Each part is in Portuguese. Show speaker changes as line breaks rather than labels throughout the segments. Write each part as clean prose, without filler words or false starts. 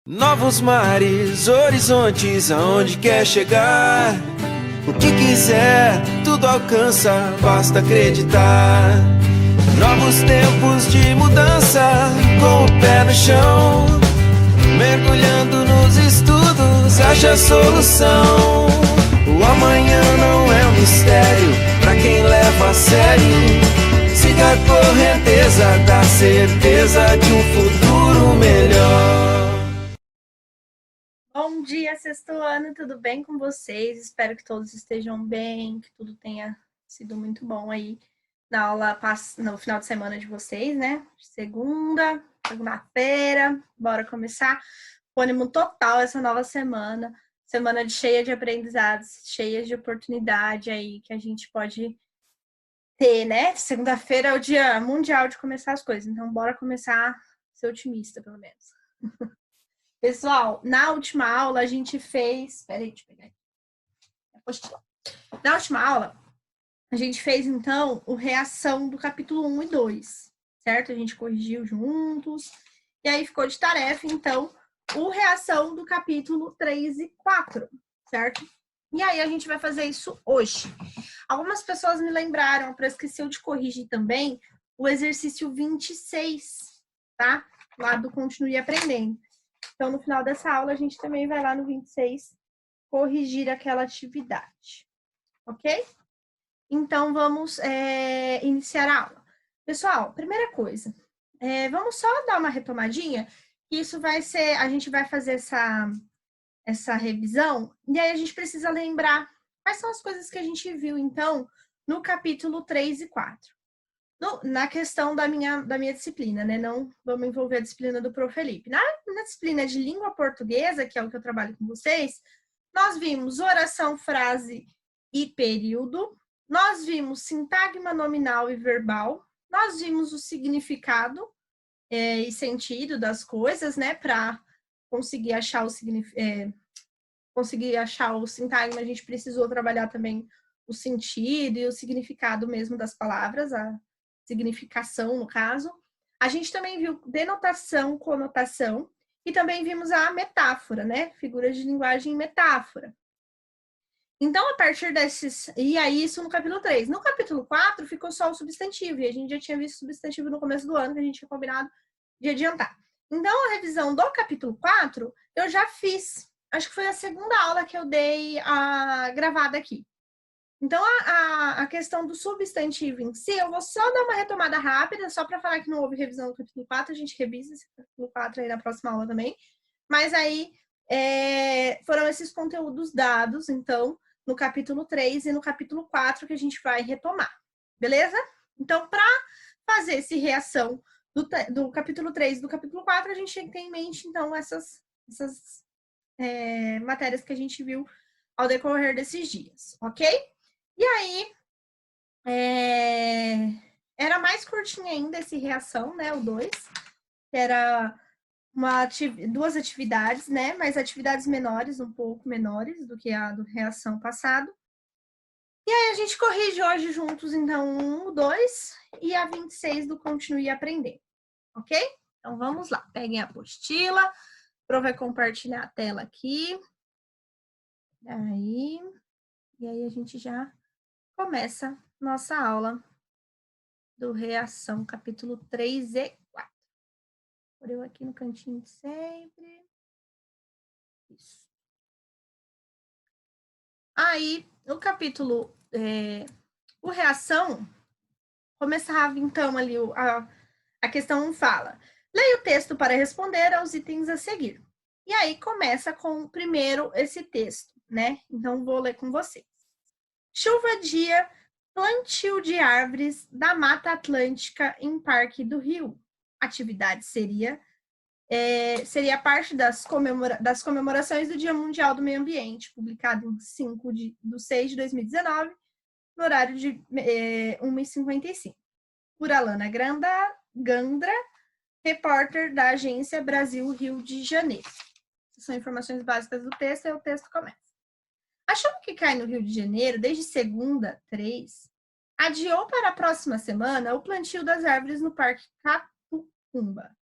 Novos mares, horizontes, aonde quer chegar. O que quiser, tudo alcança, basta acreditar. Novos tempos de mudança, com o pé no chão. Mergulhando nos estudos, acha a solução. O amanhã não é um mistério, pra quem leva a sério. Siga a correnteza da certeza de um futuro melhor.
Bom dia, sexto ano, tudo bem com vocês? Espero que todos estejam bem, que tudo tenha sido muito bom aí na aula, no final de semana de vocês, né? Segunda-feira, bora começar com ânimo total essa nova semana, cheia de aprendizados, cheia de oportunidade aí que a gente pode ter, né? Segunda-feira é o dia mundial de começar as coisas, então bora começar a ser otimista, pelo menos. Pessoal, na última aula a gente fez... Peraí, deixa eu pegar aqui. Apostila. Na última aula, a gente fez, então, o reação do capítulo 1 e 2, certo? A gente corrigiu juntos. E aí ficou de tarefa, então, o reação do capítulo 3 e 4, certo? E aí a gente vai fazer isso hoje. Algumas pessoas me lembraram, para esquecer de corrigir também, o exercício 26, tá? Lá do Continue Aprendendo. Então, no final dessa aula, a gente também vai lá no 26 corrigir aquela atividade, ok? Então, vamos iniciar a aula. Pessoal, primeira coisa, vamos só dar uma retomadinha, que isso vai ser, a gente vai fazer essa revisão, e aí a gente precisa lembrar quais são as coisas que a gente viu, então, no capítulo 3 e 4. Na questão da minha disciplina, né? Não vamos envolver a disciplina do Prof. Felipe. Na disciplina de língua portuguesa, que é o que eu trabalho com vocês, nós vimos oração, frase e período, nós vimos sintagma nominal e verbal, nós vimos o significado e sentido das coisas, né? Para conseguir achar o sintagma, a gente precisou trabalhar também o sentido e o significado mesmo das palavras, a significação, no caso. A gente também viu denotação, conotação, e também vimos a metáfora, né? Figuras de linguagem e metáfora. Então, a partir desses... E aí, isso no capítulo 3. No capítulo 4, ficou só o substantivo, e a gente já tinha visto o substantivo no começo do ano, que a gente tinha combinado de adiantar. Então, a revisão do capítulo 4, eu já fiz. Acho que foi a segunda aula que eu dei gravada aqui. Então, a questão do substantivo em si, eu vou só dar uma retomada rápida, só para falar que não houve revisão do capítulo 4, a gente revisa esse capítulo 4 aí na próxima aula também. Mas aí, foram esses conteúdos dados, então, no capítulo 3 e no capítulo 4 que a gente vai retomar, beleza? Então, para fazer essa reação do capítulo 3 e do capítulo 4, a gente tem em mente, então, essas matérias que a gente viu ao decorrer desses dias, ok? E aí, era mais curtinho ainda esse reação, né, o 2, que era duas atividades, né, mas atividades menores, um pouco menores do que a do reação passado. E aí, a gente corrige hoje juntos, então, o 2 e a 26 do Continue Aprendendo, ok? Então, vamos lá, peguem a apostila, Pro vai compartilhar a tela aqui. E aí a gente já começa nossa aula do Reação, capítulo 3 e 4. Por eu aqui no cantinho de sempre. Isso. Aí, no capítulo, o Reação, começava então ali, a questão 1 fala: leia o texto para responder aos itens a seguir. E aí começa com primeiro esse texto, né? Então, vou ler com vocês. Chuva dia, plantio de árvores da Mata Atlântica em Parque do Rio. Atividade seria parte das comemorações do Dia Mundial do Meio Ambiente, publicado em 5/6 de 2019, no horário de 1h55. Por Alana Gandra, repórter da Agência Brasil Rio de Janeiro. Essas são informações básicas do texto, e o texto começa. A chuva que cai no Rio de Janeiro, desde segunda, 3, adiou para a próxima semana o plantio das árvores no Parque Capucumba,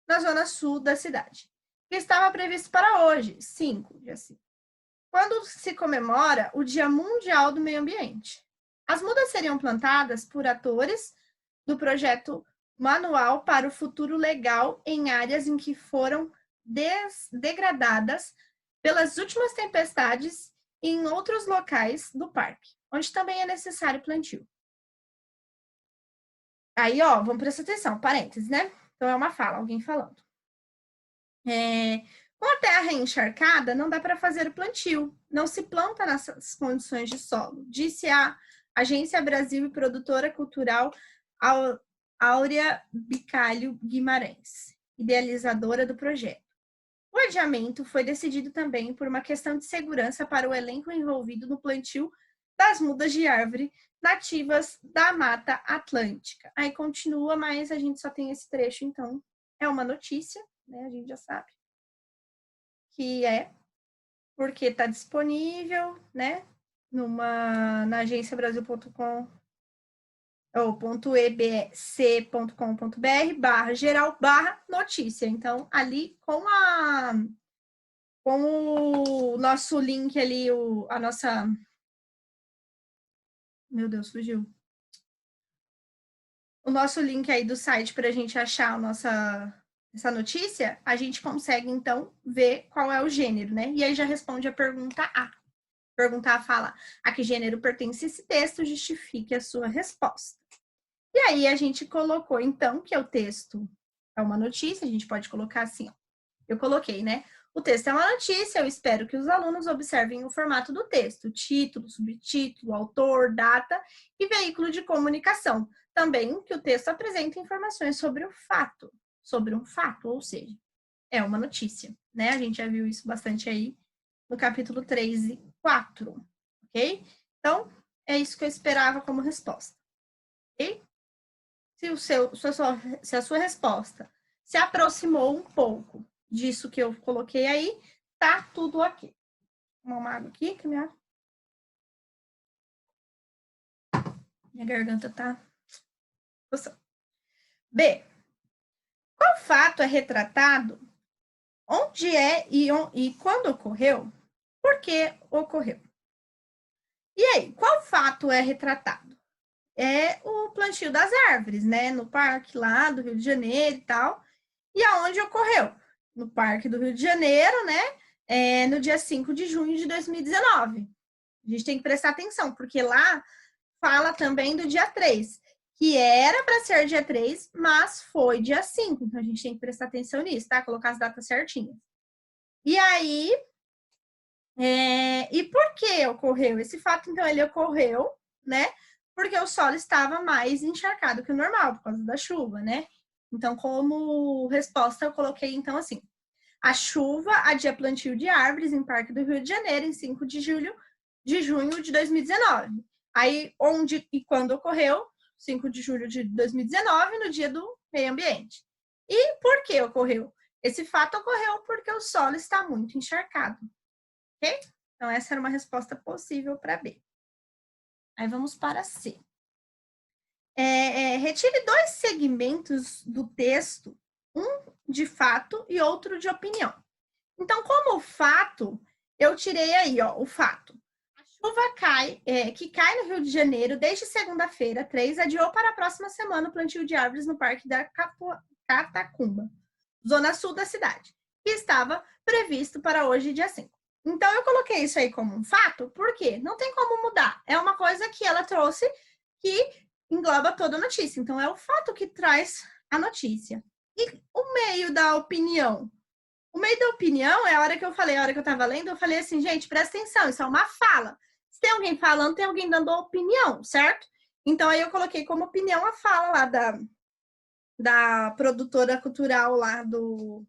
na zona sul da cidade, que estava previsto para hoje, 5, dia 5, quando se comemora o Dia Mundial do Meio Ambiente. As mudas seriam plantadas por atores do projeto Manual para o Futuro Legal em áreas em que foram degradadas pelas últimas tempestades e em outros locais do parque, onde também é necessário plantio. Aí, ó, vamos prestar atenção, parênteses, né? Então, é uma fala, alguém falando. Com a terra encharcada, não dá para fazer o plantio. Não se planta nessas condições de solo, disse a Agência Brasil e produtora cultural Áurea Bicalho Guimarães, idealizadora do projeto. O adiamento foi decidido também por uma questão de segurança para o elenco envolvido no plantio das mudas de árvore nativas da Mata Atlântica. Aí continua, mas a gente só tem esse trecho, então é uma notícia, né? A gente já sabe que é porque está disponível, né? Na agenciabrasil.com ou .ebc.com.br/geral/notícia. Então, ali com o nosso link ali, a nossa... Meu Deus, fugiu. O nosso link aí do site para a gente achar essa notícia, a gente consegue, então, ver qual é o gênero, né? E aí já responde a pergunta A. Pergunta A fala: a que gênero pertence esse texto? Justifique a sua resposta. E aí a gente colocou, então, que o texto é uma notícia, a gente pode colocar assim, ó. Eu coloquei, né? O texto é uma notícia, eu espero que os alunos observem o formato do texto, título, subtítulo, autor, data e veículo de comunicação. Também que o texto apresente informações sobre o fato, sobre um fato, ou seja, é uma notícia, né? A gente já viu isso bastante aí no capítulo 3 e 4, ok? Então, é isso que eu esperava como resposta, ok? Se a sua resposta se aproximou um pouco disso que eu coloquei aí, tá tudo ok. Vou tomar uma água aqui, que minha garganta tá... B. Qual fato é retratado? Onde é e quando ocorreu? Por que ocorreu? E aí, qual fato é retratado? É o plantio das árvores, né? No parque lá do Rio de Janeiro e tal. E aonde ocorreu? No Parque do Rio de Janeiro, né? No dia 5 de junho de 2019. A gente tem que prestar atenção, porque lá fala também do dia 3, que era para ser dia 3, mas foi dia 5. Então, a gente tem que prestar atenção nisso, tá? Colocar as datas certinhas. E aí, e por que ocorreu? Esse fato, então, ele ocorreu, né? Porque o solo estava mais encharcado que o normal, por causa da chuva, né? Então, como resposta, eu coloquei, então, assim, a chuva adia plantio de árvores em Parque do Rio de Janeiro, em 5 de junho de 2019. Aí, onde e quando ocorreu? 5 de julho de 2019, no dia do meio ambiente. E por que ocorreu? Esse fato ocorreu porque o solo está muito encharcado. Ok? Então, essa era uma resposta possível para B. Aí, vamos para C. Retire 2 segmentos do texto, um de fato e outro de opinião. Então, como fato, eu tirei aí, ó, o fato. A chuva que cai no Rio de Janeiro desde segunda-feira, 3, adiou para a próxima semana o plantio de árvores no Parque da Catacumba, zona sul da cidade, que estava previsto para hoje, dia 5. Então, eu coloquei isso aí como um fato, porque não tem como mudar. É uma coisa que ela trouxe que engloba toda a notícia. Então, é o fato que traz a notícia. E o meio da opinião? O meio da opinião é a hora que eu falei, a hora que eu estava lendo, eu falei assim, gente, presta atenção, isso é uma fala. Se tem alguém falando, tem alguém dando opinião, certo? Então, aí eu coloquei como opinião a fala lá da produtora cultural lá do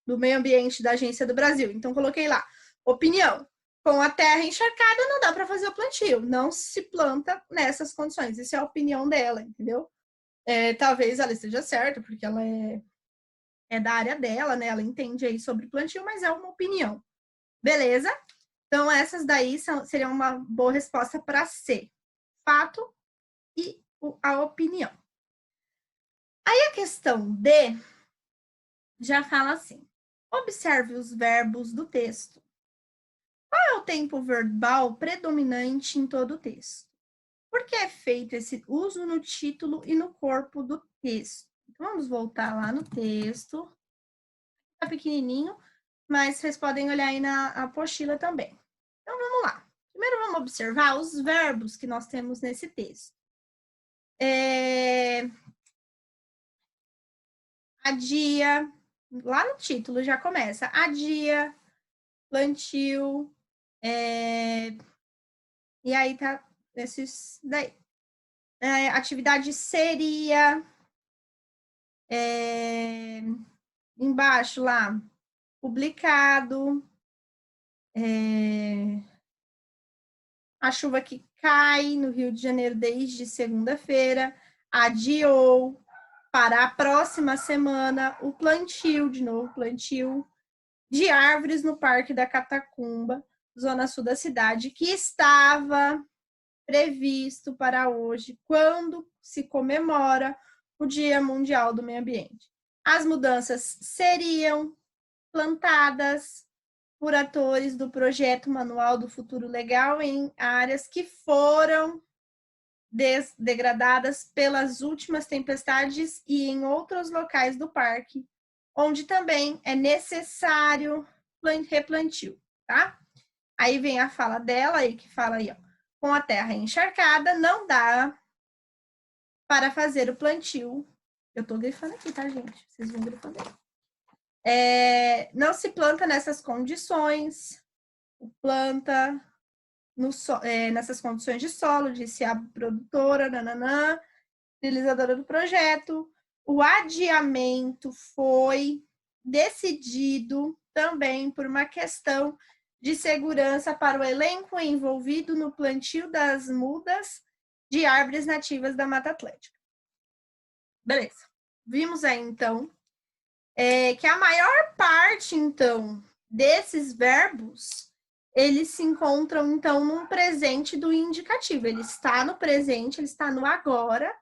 meio ambiente da Agência do Brasil. Então, coloquei lá, opinião. Com a terra encharcada, não dá para fazer o plantio. Não se planta nessas condições. Isso é a opinião dela, entendeu? Talvez ela esteja certa, porque ela é da área dela, né? Ela entende aí sobre plantio, mas é uma opinião. Beleza? Então, essas daí seriam uma boa resposta para C. Fato e a opinião. Aí a questão D já fala assim. Observe os verbos do texto. Qual é o tempo verbal predominante em todo o texto? Por que é feito esse uso no título e no corpo do texto? Então, vamos voltar lá no texto. Está pequenininho, mas vocês podem olhar aí na apostila também. Então, vamos lá. Primeiro, vamos observar os verbos que nós temos nesse texto. Adia, lá no título já começa. Adia, plantio, e aí tá esses daí. Atividade seria, embaixo lá, publicado, a chuva que cai no Rio de Janeiro desde segunda-feira, adiou para a próxima semana o plantio, de novo plantio, de árvores no Parque da Catacumba, zona sul da cidade, que estava previsto para hoje, quando se comemora o Dia Mundial do Meio Ambiente. As mudanças seriam plantadas por atores do projeto Manual do Futuro Legal em áreas que foram degradadas pelas últimas tempestades e em outros locais do parque, onde também é necessário replantio, tá? Aí vem a fala dela, aí que fala aí, ó, com a terra encharcada, não dá para fazer o plantio. Eu tô grifando aqui, tá, gente? Vocês vão grifando aí. Não se planta nessas condições, planta nessas condições de solo, disse a produtora, nananã, realizadora do projeto. O adiamento foi decidido também por uma questão de segurança para o elenco envolvido no plantio das mudas de árvores nativas da Mata Atlântica. Beleza. Vimos aí, então, que a maior parte, então, desses verbos, eles se encontram, então, num presente do indicativo. Ele está no presente, ele está no agora.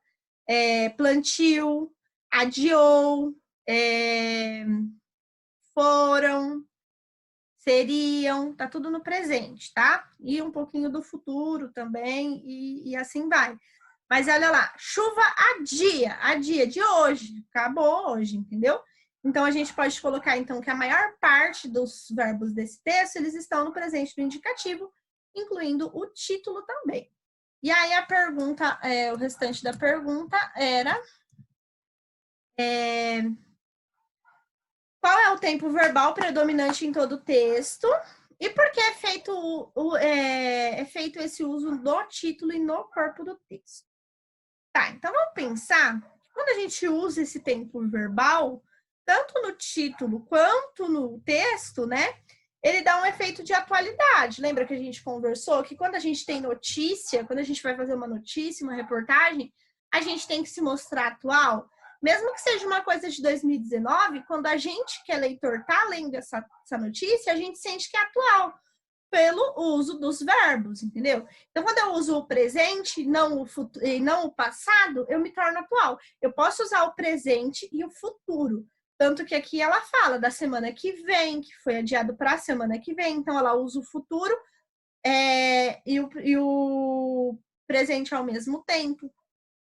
Plantio, adiou, foram, seriam, tá tudo no presente, tá? E um pouquinho do futuro também, e assim vai. Mas olha lá, chuva a dia de hoje, acabou hoje, entendeu? Então, a gente pode colocar, então, que a maior parte dos verbos desse texto, eles estão no presente do indicativo, incluindo o título também. E aí, a pergunta, o restante da pergunta era... qual é o tempo verbal predominante em todo o texto? E por que é feito esse uso no título e no corpo do texto? Tá, então vamos pensar que quando a gente usa esse tempo verbal, tanto no título quanto no texto, né? Ele dá um efeito de atualidade. Lembra que a gente conversou que quando a gente tem notícia, quando a gente vai fazer uma notícia, uma reportagem, a gente tem que se mostrar atual? Mesmo que seja uma coisa de 2019, quando a gente, que é leitor, tá lendo essa notícia, a gente sente que é atual, pelo uso dos verbos, entendeu? Então, quando eu uso o presente não o futuro, e não o passado, eu me torno atual. Eu posso usar o presente e o futuro. Tanto que aqui ela fala da semana que vem, que foi adiado para a semana que vem, então ela usa o futuro e o presente ao mesmo tempo.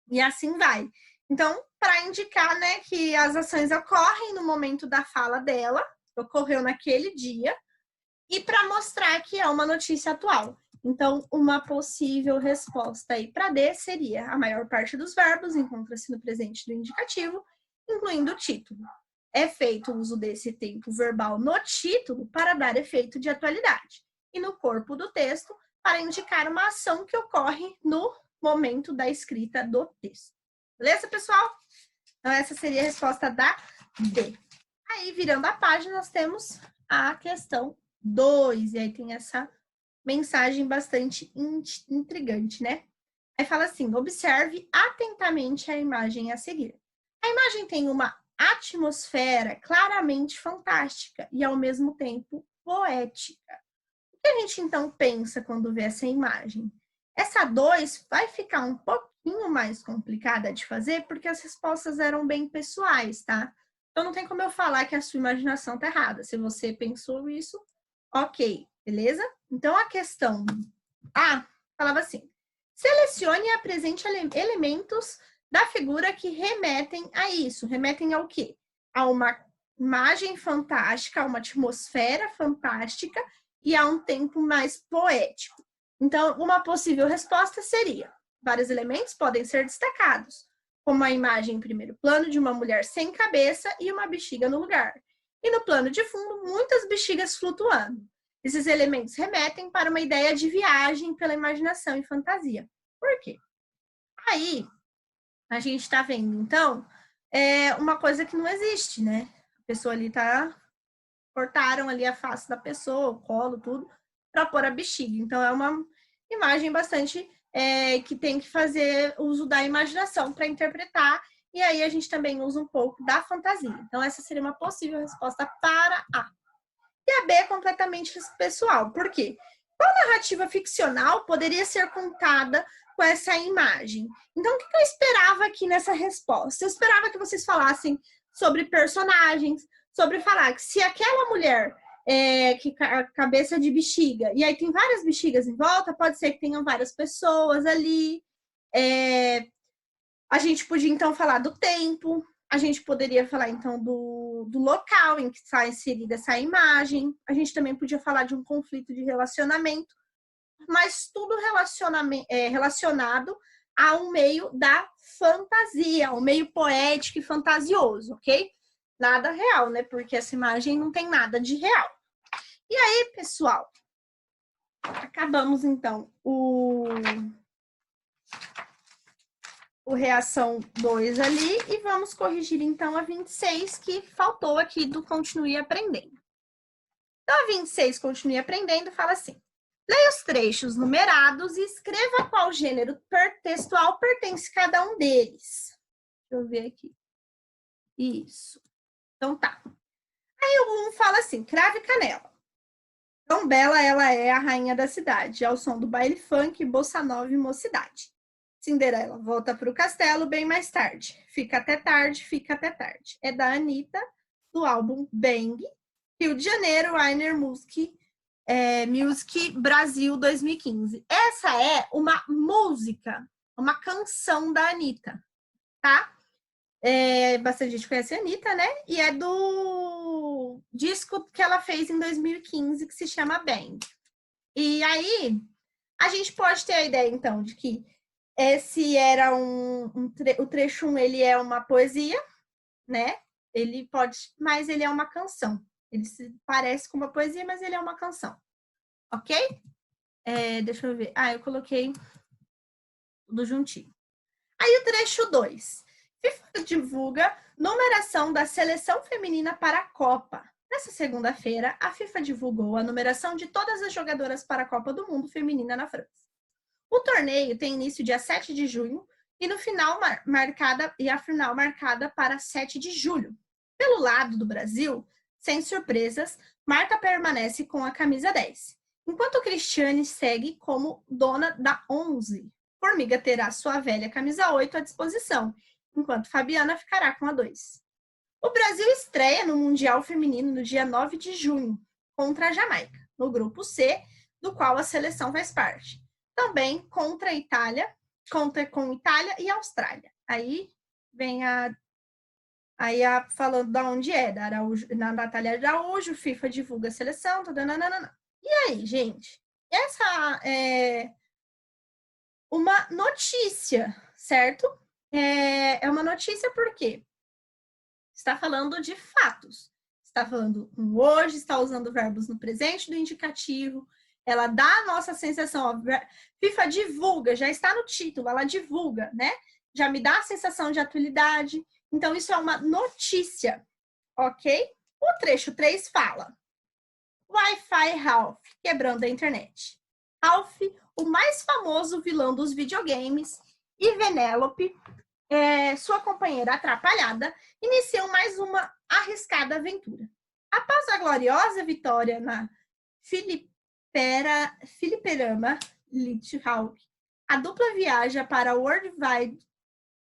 E assim vai. Então, para indicar, né, que as ações ocorrem no momento da fala dela, ocorreu naquele dia, e para mostrar que é uma notícia atual. Então, uma possível resposta aí para D seria: a maior parte dos verbos encontra-se no presente do indicativo, incluindo o título. É feito o uso desse tempo verbal no título para dar efeito de atualidade, e no corpo do texto para indicar uma ação que ocorre no momento da escrita do texto. Beleza, pessoal? Então, essa seria a resposta da D. Aí, virando a página, nós temos a questão 2. E aí tem essa mensagem bastante intrigante, né? Aí fala assim: observe atentamente a imagem a seguir. A imagem tem uma atmosfera claramente fantástica e, ao mesmo tempo, poética. O que a gente, então, pensa quando vê essa imagem? Essa 2 vai ficar um pouquinho mais complicada de fazer, porque as respostas eram bem pessoais, tá? Então, não tem como eu falar que a sua imaginação está errada. Se você pensou isso, ok, beleza? Então, a questão A falava assim: selecione e apresente elementos da figura que remetem a isso. Remetem ao quê? A uma imagem fantástica, a uma atmosfera fantástica e a um tempo mais poético. Então, uma possível resposta seria: vários elementos podem ser destacados, como a imagem em primeiro plano de uma mulher sem cabeça e uma bexiga no lugar. E no plano de fundo, muitas bexigas flutuando. Esses elementos remetem para uma ideia de viagem pela imaginação e fantasia. Por quê? Aí, a gente está vendo, então, uma coisa que não existe, né? A pessoa ali cortaram ali a face da pessoa, o colo, tudo, para pôr a bexiga. Então, é uma imagem bastante que tem que fazer uso da imaginação para interpretar, e aí a gente também usa um pouco da fantasia. Então, essa seria uma possível resposta para A. E a B é completamente pessoal. Por quê? Qual narrativa ficcional poderia ser contada com essa imagem? Então, o que eu esperava aqui nessa resposta? Eu esperava que vocês falassem sobre personagens, sobre falar que se aquela mulher que cabeça de bexiga, e aí tem várias bexigas em volta, pode ser que tenham várias pessoas ali. A gente podia, então, falar do tempo, a gente poderia falar, então, do local em que está inserida essa imagem, a gente também podia falar de um conflito de relacionamento, mas tudo relacionado a um meio da fantasia, um meio poético e fantasioso, ok? Nada real, né? Porque essa imagem não tem nada de real. E aí, pessoal, acabamos, então, o reação 2 ali e vamos corrigir, então, a 26, que faltou aqui do continue aprendendo. Então, a 26, continue aprendendo, fala assim: leia os trechos numerados e escreva qual gênero textual pertence cada um deles. Deixa eu ver aqui. Isso. Então, tá. Aí o 1 fala assim: crave canela. Tão bela ela é a rainha da cidade, ao som do baile funk, bossa nova e mocidade. Cinderela volta para o castelo bem mais tarde. Fica até tarde, fica até tarde. É da Anitta, do álbum Bang, Rio de Janeiro, Weiner Music Brasil 2015. Essa é uma música, uma canção da Anitta, tá? Bastante gente conhece a Anitta, né? E é do disco que ela fez em 2015, que se chama Bang. E aí, a gente pode ter a ideia, então, de que esse era o trecho 1, ele é uma poesia, né? Mas ele é uma canção. Ele se parece com uma poesia, mas ele é uma canção. Ok? Deixa eu ver. Eu coloquei tudo juntinho. Aí o trecho 2. FIFA divulga numeração da seleção feminina para a Copa. Nessa segunda-feira, a FIFA divulgou a numeração de todas as jogadoras para a Copa do Mundo feminina na França. O torneio tem início dia 7 de junho e a final marcada para 7 de julho. Pelo lado do Brasil, sem surpresas, Marta permanece com a camisa 10, enquanto Cristiane segue como dona da 11. Formiga terá sua velha camisa 8 à disposição, enquanto Fabiana ficará com a 2. O Brasil estreia no Mundial Feminino no dia 9 de junho, contra a Jamaica, no grupo C, do qual a seleção faz parte. Também contra com Itália e Austrália. Aí vem falando de onde é, na Natália Araújo, FIFA divulga a seleção, nananana. E aí, gente, essa é uma notícia, certo? É uma notícia porque está falando de fatos. Está falando no hoje, está usando verbos no presente do indicativo. Ela dá a nossa sensação, ó, FIFA divulga, já está no título, ela divulga, né? Já me dá a sensação de atualidade. Então, isso é uma notícia, ok? O trecho 3 fala: Wi-Fi Ralph, quebrando a internet. Ralph, o mais famoso vilão dos videogames, e Vanellope, sua companheira atrapalhada, iniciam mais uma arriscada aventura. Após a gloriosa vitória na Fliperama Lithawk, a dupla viaja para a World Wide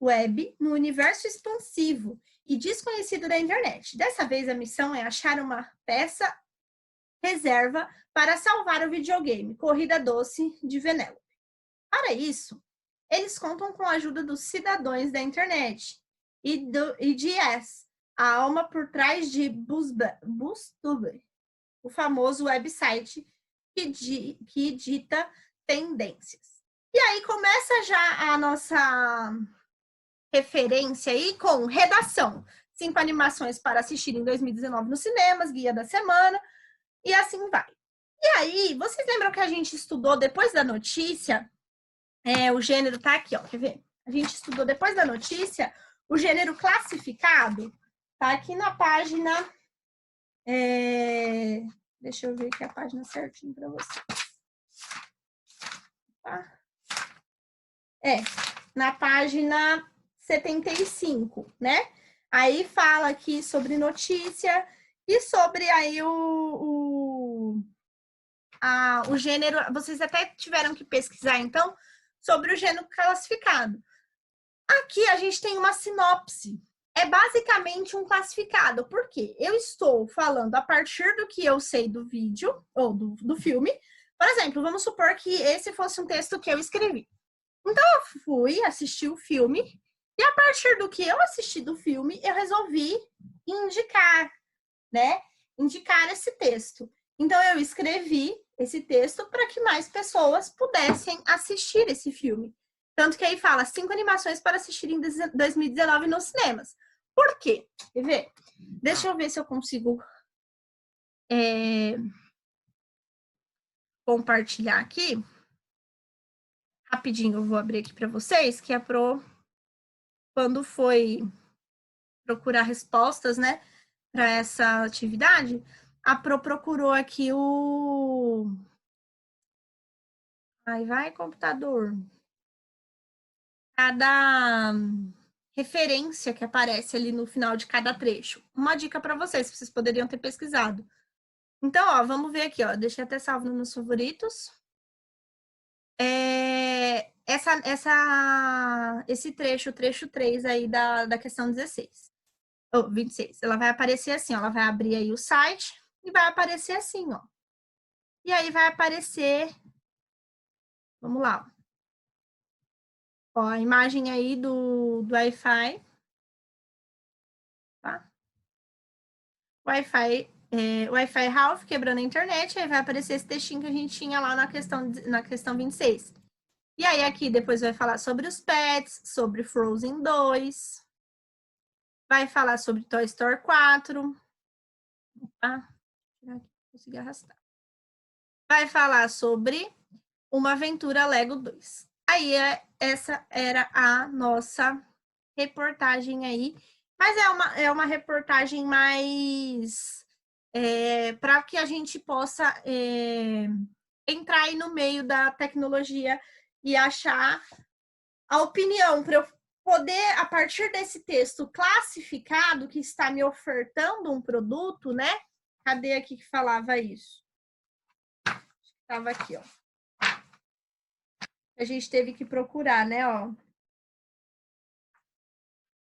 Web no universo expansivo e desconhecido da internet. Dessa vez, a missão é achar uma peça reserva para salvar o videogame Corrida Doce de Vanellope. Para isso, eles contam com a ajuda dos cidadãos da internet e de Yes, a alma por trás de BuzzTube, o famoso website que dita tendências. E aí começa já a nossa referência aí com redação. 5 animações para assistir em 2019 nos cinemas, guia da semana, e assim vai. E aí, vocês lembram que a gente estudou depois da notícia? O gênero tá aqui, ó, quer ver? A gente estudou depois da notícia o gênero classificado. Tá aqui na página... Deixa eu ver aqui a página certinho para vocês. Tá? Na página 75, né? Aí fala aqui sobre notícia e sobre aí o gênero. Vocês até tiveram que pesquisar, então, sobre o gênero classificado. Aqui a gente tem uma sinopse. É basicamente um classificado, porque eu estou falando a partir do que eu sei do vídeo, ou do filme. Por exemplo, vamos supor que esse fosse um texto que eu escrevi. Então, eu fui assistir o filme, e a partir do que eu assisti do filme, eu resolvi indicar, né? Indicar esse texto. Então, eu escrevi esse texto para que mais pessoas pudessem assistir esse filme. Tanto que aí fala 5 animações para assistir em 2019 nos cinemas. Por quê? Quer ver? Deixa eu ver se eu consigo compartilhar aqui. Rapidinho, eu vou abrir aqui para vocês, que é quando foi procurar respostas, né, para essa atividade, a Pro procurou aqui o... Aí vai, computador. Cada referência que aparece ali no final de cada trecho. Uma dica para vocês poderiam ter pesquisado. Então, ó, vamos ver aqui, ó. Deixei até salvo nos meus favoritos. Esse trecho, o trecho 3 aí da questão 16. Ou 26. Ela vai aparecer assim, ó. Ela vai abrir aí o site e vai aparecer assim, ó. E aí vai aparecer... Vamos lá, ó. Ó, a imagem aí do Wi-Fi. Tá? Wi-Fi Ralph quebrando a internet, aí vai aparecer esse textinho que a gente tinha lá na questão 26. E aí aqui depois vai falar sobre os pets, sobre Frozen 2, vai falar sobre Toy Story 4. Opa, consegui arrastar. Vai falar sobre Uma Aventura Lego 2. Aí essa era a nossa reportagem aí. Mas é uma reportagem mais para que a gente possa entrar aí no meio da tecnologia e achar a opinião para eu poder, a partir desse texto classificado que está me ofertando um produto, né? Cadê aqui que falava isso? Estava aqui, ó. A gente teve que procurar, né, ó.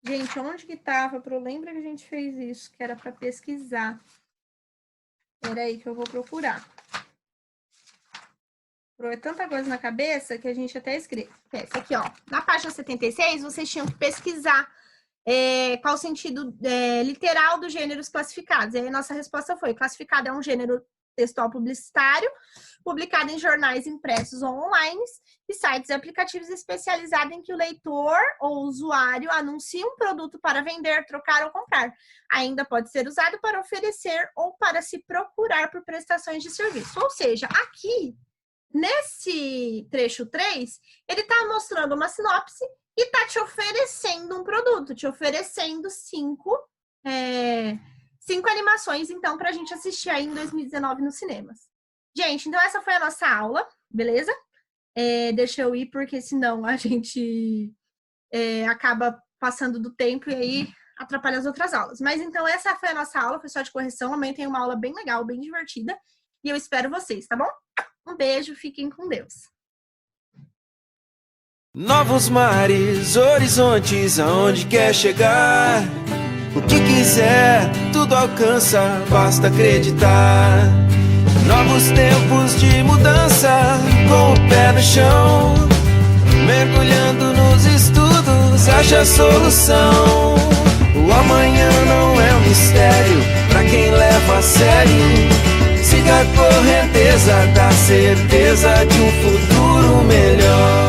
Gente, onde que estava? Lembra que a gente fez isso, que era para pesquisar. Espera aí que eu vou procurar. É tanta coisa na cabeça que a gente até escreve. Essa aqui, ó. Na página 76, vocês tinham que pesquisar qual o sentido literal dos gêneros classificados. E aí a nossa resposta foi: classificado é um gênero textual publicitário, publicado em jornais impressos ou online e sites e aplicativos especializados em que o leitor ou usuário anuncia um produto para vender, trocar ou comprar. Ainda pode ser usado para oferecer ou para se procurar por prestações de serviço. Ou seja, aqui, nesse trecho 3, ele está mostrando uma sinopse e está te oferecendo um produto, te oferecendo 5 animações, então, para a gente assistir aí em 2019 nos cinemas. Gente, então essa foi a nossa aula, beleza? Deixa eu ir, porque senão a gente acaba passando do tempo e aí atrapalha as outras aulas. Mas então essa foi a nossa aula, foi só de correção. Amanhã tem uma aula bem legal, bem divertida. E eu espero vocês, tá bom? Um beijo, fiquem com Deus.
Novos mares, horizontes, aonde quer chegar? O que quiser, tudo alcança, basta acreditar. Novos tempos de mudança, com o pé no chão, mergulhando nos estudos, acha solução. O amanhã não é um mistério pra quem leva a sério. Siga a correnteza da certeza de um futuro melhor.